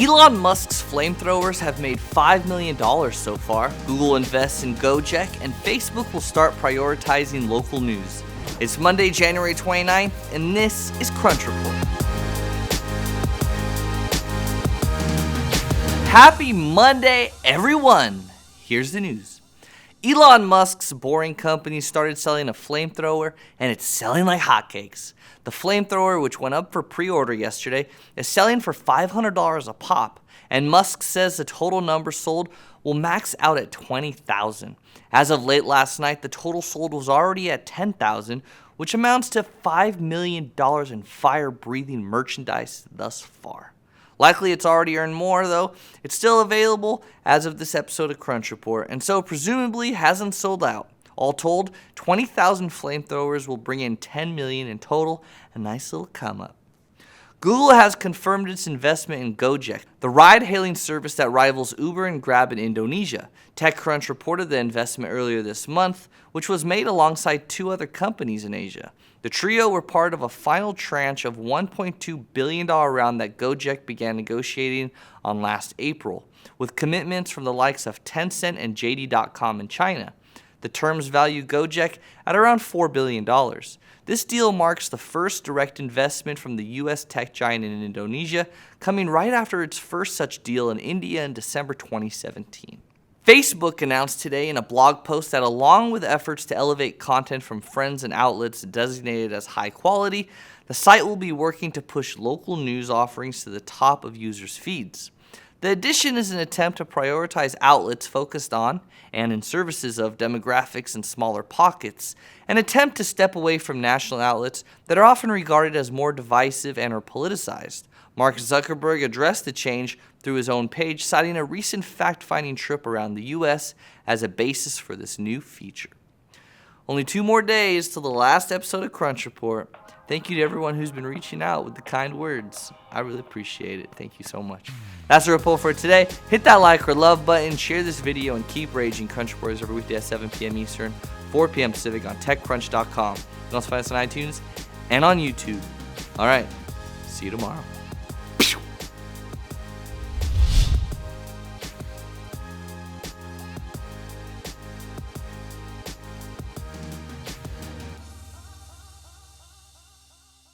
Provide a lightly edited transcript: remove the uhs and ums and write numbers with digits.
Elon Musk's flamethrowers have made $5 million so far. Google invests in Gojek, and Facebook will start prioritizing local news. It's Monday, January 29th, and this is Crunch Report. Happy Monday, everyone! Here's the news. Elon Musk's Boring Company started selling a flamethrower, and it's selling like hotcakes. The flamethrower, which went up for pre-order yesterday, is selling for $500 a pop, and Musk says the total number sold will max out at 20,000. As of late last night, the total sold was already at 10,000, which amounts to $5 million in fire-breathing merchandise thus far. Likely it's already earned more, though. It's still available as of this episode of Crunch Report, and so presumably hasn't sold out. All told, 20,000 flamethrowers will bring in $10 million in total, a nice little come up. Google has confirmed its investment in Gojek, the ride-hailing service that rivals Uber and Grab in Indonesia. TechCrunch reported the investment earlier this month, which was made alongside two other companies in Asia. The trio were part of a final tranche of $1.2 billion round that Gojek began negotiating on last April, with commitments from the likes of Tencent and JD.com in China. The terms value Gojek at around $4 billion. This deal marks the first direct investment from the U.S. tech giant in Indonesia, coming right after its first such deal in India in December 2017. Facebook announced today in a blog post that along with efforts to elevate content from friends and outlets designated as high quality, the site will be working to push local news offerings to the top of users' feeds. The addition is an attempt to prioritize outlets focused on and in services of demographics in smaller pockets, an attempt to step away from national outlets that are often regarded as more divisive and or politicized. Mark Zuckerberg addressed the change through his own page, citing a recent fact-finding trip around the U.S. as a basis for this new feature. Only 2 more days till the last episode of Crunch Report. Thank you to everyone who's been reaching out with the kind words. I really appreciate it. Thank you so much. That's the report for today. Hit that like or love button, share this video, and keep raging. Crunch Report is every weekday at 7 p.m. Eastern, 4 p.m. Pacific on TechCrunch.com. You can also find us on iTunes and on YouTube. All right, see you tomorrow.